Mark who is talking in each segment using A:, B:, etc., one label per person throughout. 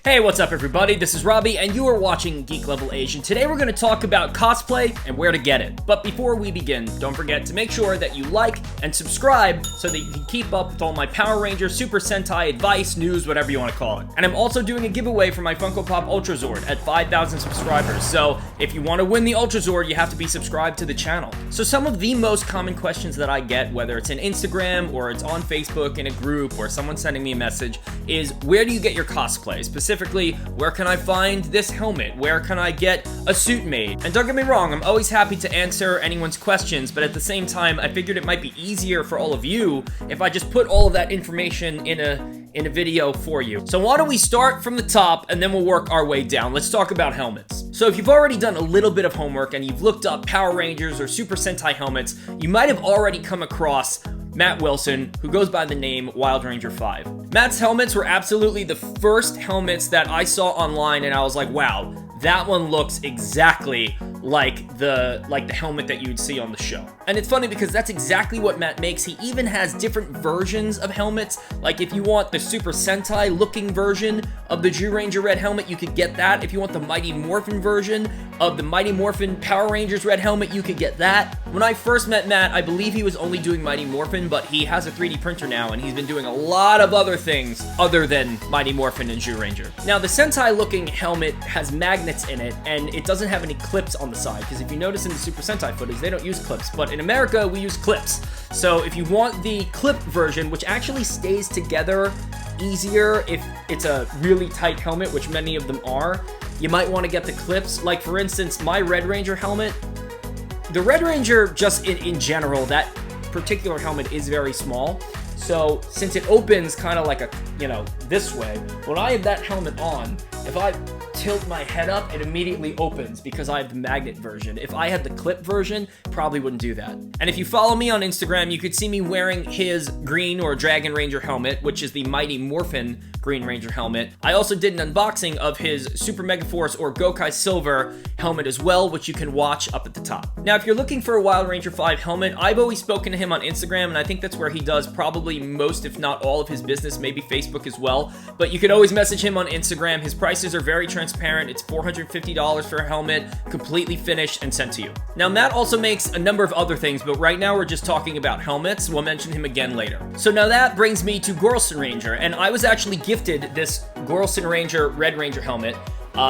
A: Hey, what's up everybody? This is Robbie and you are watching Geek Level Asian. Today we're going to talk about cosplay and where to get it. But before we begin, don't forget to make sure that you like and subscribe so that you can keep up with all my Power Ranger, Super Sentai, advice, news, whatever you want to call it. And I'm also doing a giveaway for my Funko Pop Ultra Zord at 5,000 subscribers. So if you want to win the Ultra Zord, you have to be subscribed to the channel. So some of the most common questions that I get, whether it's in Instagram or it's on Facebook in a group or someone sending me a message, is where do you get your cosplay? Specifically, where can I find this helmet? Where can I get a suit made? And don't get me wrong, I'm always happy to answer anyone's questions, but at the same time, I figured it might be easier for all of you if I just put all of that information in a video for you. So why don't we start from the top and then we'll work our way down. Let's talk about helmets. So if you've already done a little bit of homework and you've looked up Power Rangers or Super Sentai helmets, you might have already come across Matt Wilson, who goes by the name Wild Ranger 5. Matt's helmets were absolutely the first helmets that I saw online, and I was like, wow, that one looks exactly like the helmet that you would see on the show. And it's funny because that's exactly what Matt makes. He even has different versions of helmets. Like if you want the Super Sentai looking version of the Zyuranger red helmet, you could get that. If you want the Mighty Morphin version of the Mighty Morphin Power Rangers red helmet, you could get that. When I first met Matt, I believe he was only doing Mighty Morphin, but he has a 3D printer now and he's been doing a lot of other things other than Mighty Morphin and Zyuranger. Now the Sentai looking helmet has magnets in it and it doesn't have any clips on the side, because if you notice in the Super Sentai footage, they don't use clips, but in America, we use clips. So if you want the clip version, which actually stays together easier if it's a really tight helmet, which many of them are, you might want to get the clips. Like for instance, my Red Ranger helmet, the Red Ranger, just in general, that particular helmet is very small. So since it opens kind of like this way, when I have that helmet on, if I tilt my head up, it immediately opens because I have the magnet version. If I had the clip version, probably wouldn't do that. And if you follow me on Instagram, you could see me wearing his Green or Dragon Ranger helmet, which is the Mighty Morphin Green Ranger helmet. I also did an unboxing of his Super Mega Force or Gokai Silver helmet as well, which you can watch up at the top. Now, if you're looking for a Wild Ranger 5 helmet, I've always spoken to him on Instagram, and I think that's where he does probably most, if not all, of his business, maybe Facebook as well. But you could always message him on Instagram. His prices are very transparent. It's $450 for a helmet, completely finished and sent to you. Now, Matt also makes a number of other things, but right now we're just talking about helmets. We'll mention him again later. So now that brings me to Gorleston Ranger, and I was actually gifted this Gorleston Ranger Red Ranger helmet.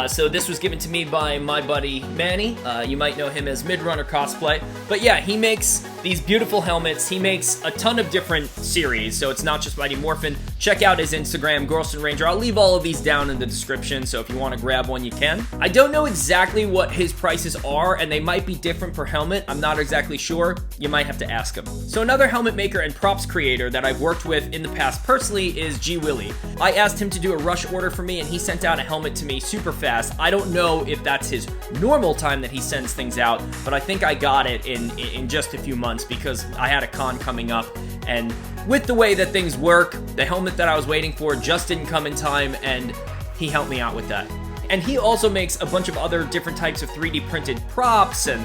A: So this was given to me by my buddy Manny. You might know him as Midrunner Cosplay. But yeah, he makes these beautiful helmets. He makes a ton of different series, so it's not just Mighty Morphin. Check out his Instagram, Gorleston Ranger. I'll leave all of these down in the description, so if you want to grab one, you can. I don't know exactly what his prices are, and they might be different per helmet. I'm not exactly sure. You might have to ask him. So another helmet maker and props creator that I've worked with in the past personally is Gwilly. I asked him to do a rush order for me, and he sent out a helmet to me super fast. I don't know if that's his normal time that he sends things out, but I think I got it in just a few months because I had a con coming up, and with the way that things work, the helmet that I was waiting for just didn't come in time, and he helped me out with that. And he also makes a bunch of other different types of 3D printed props and,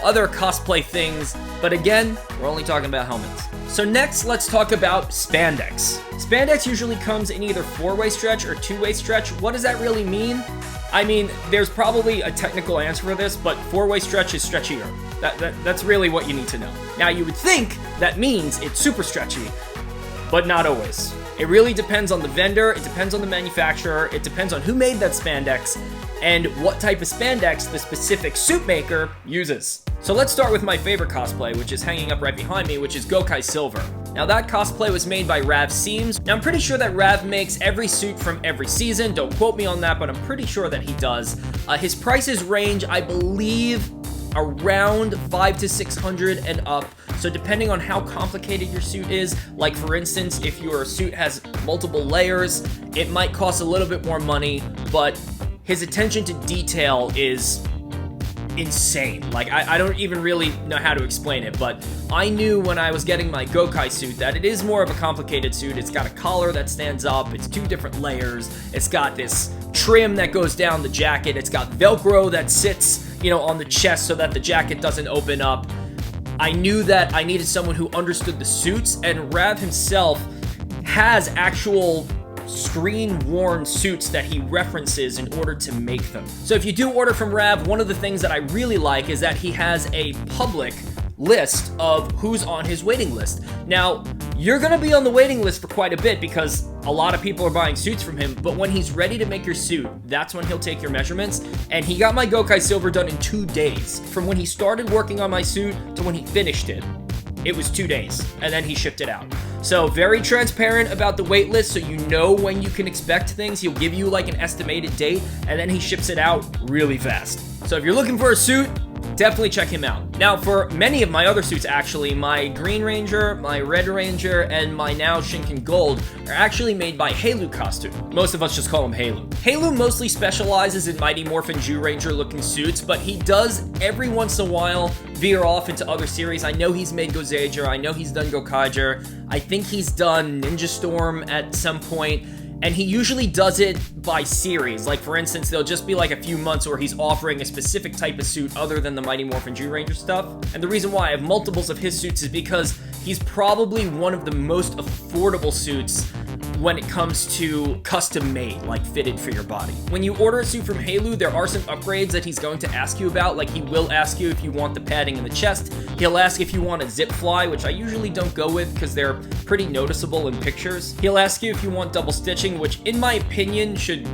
A: other cosplay things, but again, we're only talking about helmets. So next, let's talk about spandex. Spandex usually comes in either 4-way stretch or 2-way stretch. What does that really mean? I mean, there's probably a technical answer for this, but 4-way stretch is stretchier. That's really what you need to know. Now, you would think that means it's super stretchy, but not always. It really depends on the vendor, it depends on the manufacturer, it depends on who made that spandex, and what type of spandex the specific suit maker uses. So let's start with my favorite cosplay, which is hanging up right behind me, which is Gokai Silver. Now that cosplay was made by Ravseams. Now I'm pretty sure that Rav makes every suit from every season. Don't quote me on that, but I'm pretty sure that he does. His prices range, I believe, around $500 to $600 and up. So depending on how complicated your suit is, like for instance, if your suit has multiple layers, it might cost a little bit more money, but his attention to detail is insane. Like, I don't even really know how to explain it, but I knew when I was getting my Gokai suit that it is more of a complicated suit. It's got a collar that stands up, it's 2 different layers, it's got this trim that goes down the jacket, it's got Velcro that sits, on the chest so that the jacket doesn't open up. I knew that I needed someone who understood the suits, and Rav himself has actual screen-worn suits that he references in order to make them. So if you do order from Rav, one of the things that I really like is that he has a public list of who's on his waiting list. Now, you're gonna be on the waiting list for quite a bit because a lot of people are buying suits from him, but when he's ready to make your suit, that's when he'll take your measurements. And he got my Gokai Silver done in 2 days. From when he started working on my suit to when he finished it, it was 2 days, and then he shipped it out. So very transparent about the wait list, so you know when you can expect things. He'll give you like an estimated date, and then he ships it out really fast. So if you're looking for a suit, definitely check him out. Now, for many of my other suits, actually, my Green Ranger, my Red Ranger, and my now Shinken Gold are actually made by Halu Costume. Most of us just call him Halu. Halu mostly specializes in Mighty Morphin Jew Ranger looking suits, but he does every once in a while veer off into other series. I know he's made Gozager, I know he's done Gokaiger, I think he's done Ninja Storm at some point. And he usually does it by series. Like, for instance, there'll just be like a few months where he's offering a specific type of suit other than the Mighty Morphin Jew Ranger stuff. And the reason why I have multiples of his suits is because he's probably one of the most affordable suits when it comes to custom made, like fitted for your body. When you order a suit from Halu, there are some upgrades that he's going to ask you about. Like, he will ask you if you want the padding in the chest. He'll ask if you want a zip fly, which I usually don't go with because they're pretty noticeable in pictures. He'll ask you if you want double stitching, which in my opinion should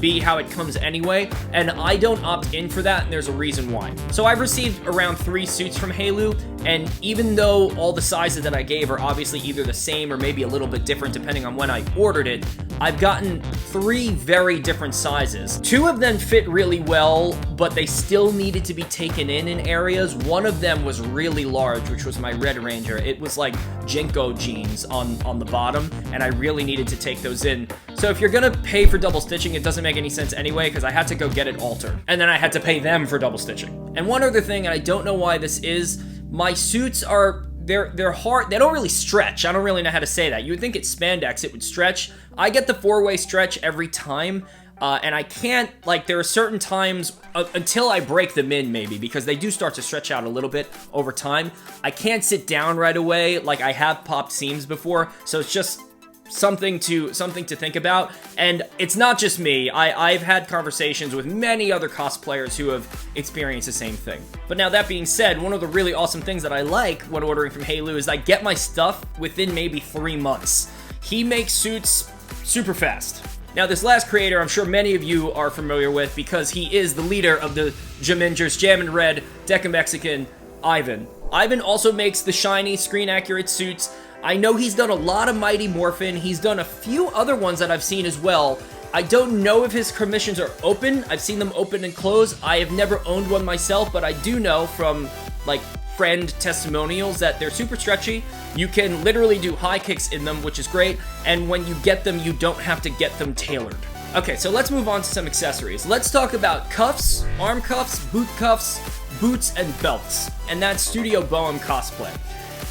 A: be how it comes anyway, and I don't opt in for that, and there's a reason why. So I've received around 3 suits from Halu, and even though all the sizes that I gave are obviously either the same or maybe a little bit different depending on when I ordered it, I've gotten 3 very different sizes. 2 of them fit really well, but they still needed to be taken in areas. One of them was really large, which was my Red Ranger. It was like Jinko jeans on the bottom, and I really needed to take those in. So if you're gonna pay for double stitching, it doesn't make any sense anyway, because I had to go get it altered. And then I had to pay them for double stitching. And one other thing, and I don't know why this is, my suits are, they're hard, they don't really stretch. I don't really know how to say that. You would think it's spandex, it would stretch. I get the 4-way stretch every time, and I can't, like, there are certain times, until I break them in maybe, because they do start to stretch out a little bit over time. I can't sit down right away, like I have popped seams before, so it's just something to think about. And it's not just me. I've had conversations with many other cosplayers who have experienced the same thing. But now that being said, one of the really awesome things that I like when ordering from Halu is I get my stuff within maybe 3 months. He makes suits super fast. Now, this last creator, I'm sure many of you are familiar with because he is the leader of the Jamingers, Jam and Red, Deka Mexican, Ivan. Ivan also makes the shiny, screen-accurate suits. I know he's done a lot of Mighty Morphin. He's done a few other ones that I've seen as well. I don't know if his commissions are open. I've seen them open and close. I have never owned one myself, but I do know from, like, friend testimonials that they're super stretchy. You can literally do high kicks in them, which is great, and when you get them, you don't have to get them tailored. Okay, so let's move on to some accessories. Let's talk about cuffs, arm cuffs, boot cuffs, boots, and belts, and that's Studio Boheme Cosplay.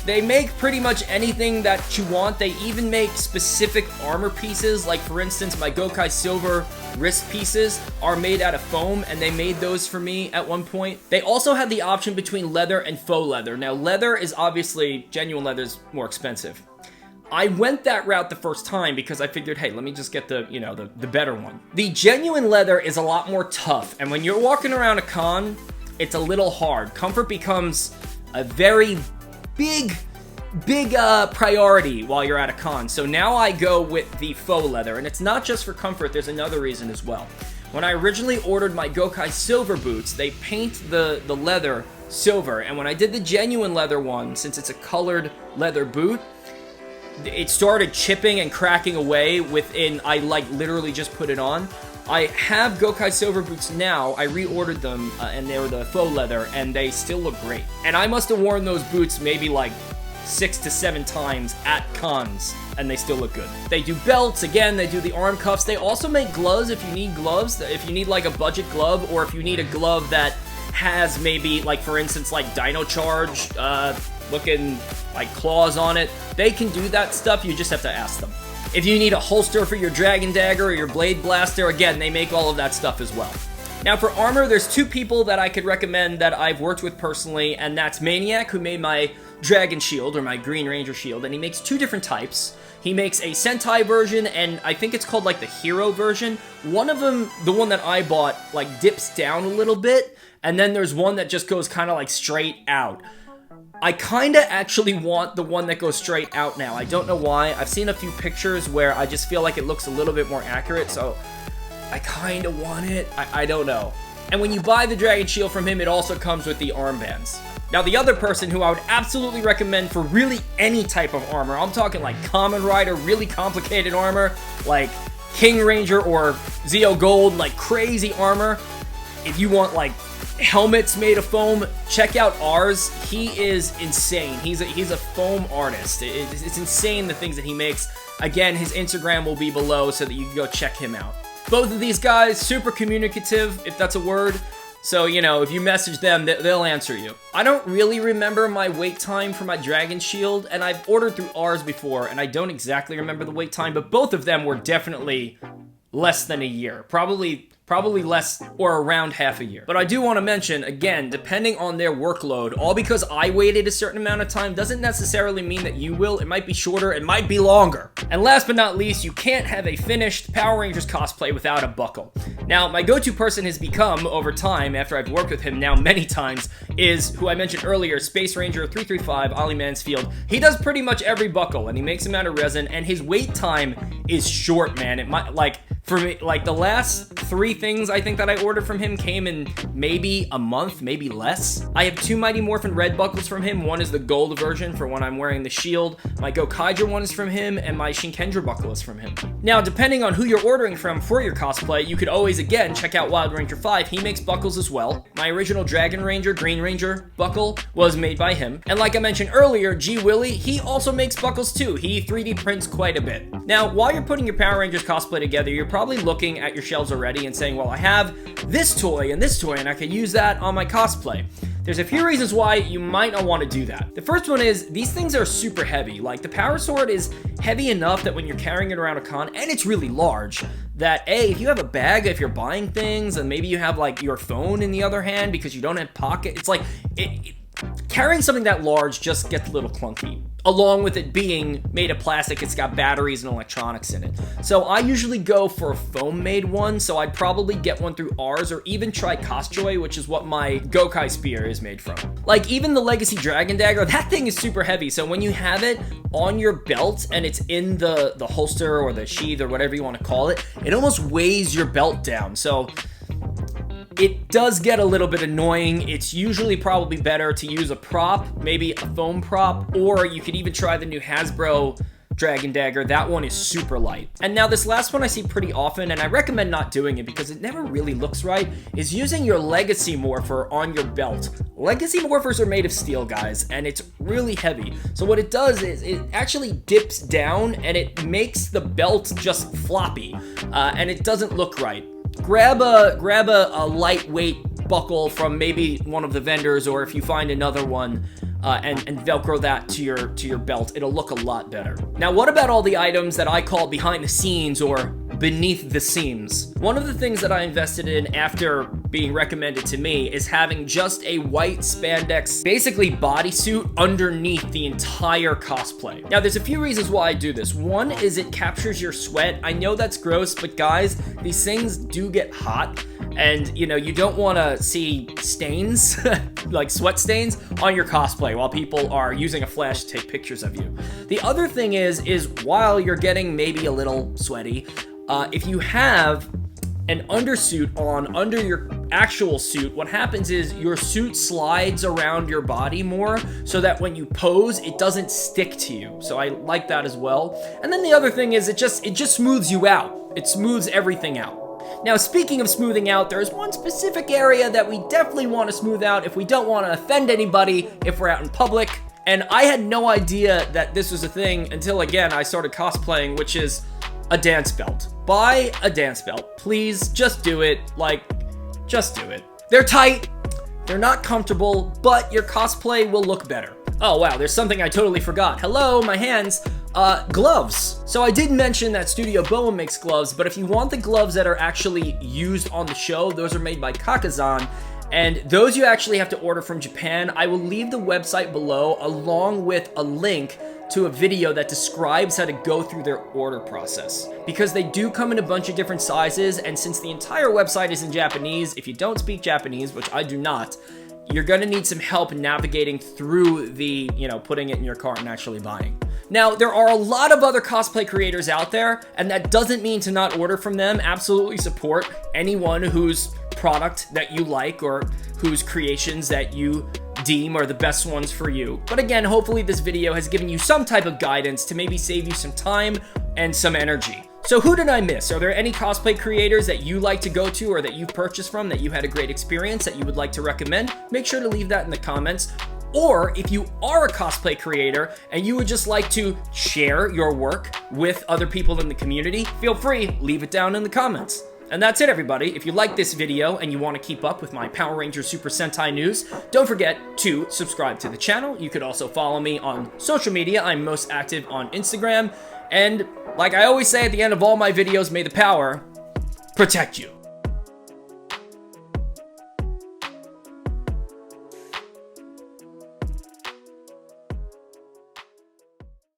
A: They make pretty much anything that you want. They even make specific armor pieces, like for instance, my Gokai Silver wrist pieces are made out of foam, and they made those for me at one point. They also have the option between leather and faux leather. Now, leather is obviously, genuine leather is more expensive. I went that route the first time because I figured, hey, let me just get the, you know, the better one. The genuine leather is a lot more tough, and when you're walking around a con, it's a little hard. Comfort becomes a very big priority while you're at a con. So now I go with the faux leather, and it's not just for comfort, there's another reason as well. When I originally ordered my Gokai Silver boots, they paint the leather silver, and when I did the genuine leather one, since it's a colored leather boot, it started chipping and cracking away within, I like literally just put it on. I have Gokai Silver boots now. I reordered them, and they were the faux leather, and they still look great. And I must have worn those boots maybe like 6 to 7 times at cons, and they still look good. They do belts, again, they do the arm cuffs. They also make gloves if you need gloves, if you need like a budget glove, or if you need a glove that has maybe, like for instance, like Dino Charge looking like claws on it. They can do that stuff, you just have to ask them. If you need a holster for your Dragon Dagger or your Blade Blaster, again, they make all of that stuff as well. Now for armor, there's 2 people that I could recommend that I've worked with personally, and that's Maniac, who made my dragon shield, or my Green Ranger shield, and he makes two different types. He makes a Zentai version, and I think it's called, like, the hero version. One of them, the one that I bought, like, dips down a little bit, and then there's one that just goes kind of, like, straight out. I kind of actually want the one that goes straight out now. I don't know why. I've seen a few pictures where I just feel like it looks a little bit more accurate, so I kind of want it. I don't know. And when you buy the Dragon Shield from him, it also comes with the armbands. Now, the other person who I would absolutely recommend for really any type of armor, I'm talking like Kamen Rider, really complicated armor, like King Ranger or Zeo Gold, like crazy armor. If you want like helmets made of foam, check out Ars. He is insane. He's a foam artist. It's insane the things that he makes. Again, his Instagram will be below so that you can go check him out. Both of these guys, super communicative, if that's a word. So, you know, if you message them, they'll answer you. I don't really remember my wait time for my Dragon Shield, and I've ordered through Ars before, and I don't exactly remember the wait time, but both of them were definitely less than a year. Probably less or around half a year. But I do want to mention, again, depending on their workload, all because I waited a certain amount of time doesn't necessarily mean that you will. It might be shorter, it might be longer. And last but not least, you can't have a finished Power Rangers cosplay without a buckle. Now, my go-to person has become, over time, after I've worked with him now many times, is who I mentioned earlier, Space Ranger 335, Ollie Mansfield. He does pretty much every buckle, and he makes them out of resin, and his wait time is short, man. It might, like, for me, like, the last 3 things I think that I ordered from him came in maybe a month, maybe less. I have 2 Mighty Morphin red buckles from him. One is the gold version for when I'm wearing the shield. My Gokaiger one is from him, and my Shinkendra buckle is from him. Now, depending on who you're ordering from for your cosplay, you could always, again, check out Wild Ranger 5. He makes buckles as well. My original Dragon Ranger, Green Ranger buckle was made by him. And like I mentioned earlier, Gwilly, he also makes buckles too. He 3D prints quite a bit. Now, while you're putting your Power Rangers cosplay together, you're probably looking at your shelves already and saying, well, I have this toy, and I could use that on my cosplay. There's a few reasons why you might not want to do that. The first one is, these things are super heavy. Like, the Power Sword is heavy enough that when you're carrying it around a con, and it's really large, that if you have a bag, if you're buying things, and maybe you have, like, your phone in the other hand because you don't have pocket, it's like, carrying something that large just gets a little clunky. Along with it being made of plastic, it's got batteries and electronics in it. So I usually go for a foam-made one, so I'd probably get one through Ars or even try Cosjoy, which is what my Gokai Spear is made from. Like, even the Legacy Dragon Dagger, that thing is super heavy, so when you have it on your belt and it's in the holster or the sheath or whatever you want to call it, it almost weighs your belt down. So it does get a little bit annoying. It's usually probably better to use a prop, maybe a foam prop, or you could even try the new Hasbro Dragon Dagger. That one is super light. And now this last one I see pretty often, and I recommend not doing it because it never really looks right, is using your Legacy Morpher on your belt. Legacy Morphers are made of steel, guys, and it's really heavy. So what it does is it actually dips down and it makes the belt just floppy, and it doesn't look right. Grab a lightweight buckle from maybe one of the vendors, or if you find another one, and Velcro that to your belt. It'll look a lot better. Now, what about all the items that I call behind the scenes or beneath the seams? One of the things that I invested in after being recommended to me is having just a white spandex, basically bodysuit underneath the entire cosplay. Now, there's a few reasons why I do this. One is it captures your sweat. I know that's gross, but guys, these things do get hot. And, you know, you don't want to see stains, like sweat stains, on your cosplay while people are using a flash to take pictures of you. The other thing is while you're getting maybe a little sweaty, if you have an undersuit on under your actual suit, what happens is your suit slides around your body more so that when you pose, it doesn't stick to you. So I like that as well. And then the other thing is it just smooths you out. It smooths everything out. Now, speaking of smoothing out, there's one specific area that we definitely want to smooth out if we don't want to offend anybody if we're out in public. And I had no idea that this was a thing until, again, I started cosplaying, which is a dance belt. Buy a dance belt. Please, just do it. Like, just do it. They're tight, they're not comfortable, but your cosplay will look better. Oh wow, there's something I totally forgot. Hello, my hands. Gloves. So I did mention that Studio Boheme makes gloves, but if you want the gloves that are actually used on the show, those are made by Cacazan. And those you actually have to order from Japan. I will leave the website below along with a link to a video that describes how to go through their order process. Because they do come in a bunch of different sizes, and since the entire website is in Japanese, if you don't speak Japanese, which I do not, you're gonna need some help navigating through the, putting it in your cart and actually buying. Now, there are a lot of other cosplay creators out there, and that doesn't mean to not order from them. Absolutely support anyone whose product that you like or whose creations that you deem are the best ones for you. But again, hopefully this video has given you some type of guidance to maybe save you some time and some energy. So who did I miss? Are there any cosplay creators that you like to go to or that you've purchased from that you had a great experience that you would like to recommend? Make sure to leave that in the comments. Or if you are a cosplay creator and you would just like to share your work with other people in the community, feel free, leave it down in the comments. And that's it, everybody. If you like this video and you want to keep up with my Power Ranger Super Sentai news, don't forget to subscribe to the channel. You could also follow me on social media. I'm most active on Instagram. And like I always say at the end of all my videos, may the power protect you.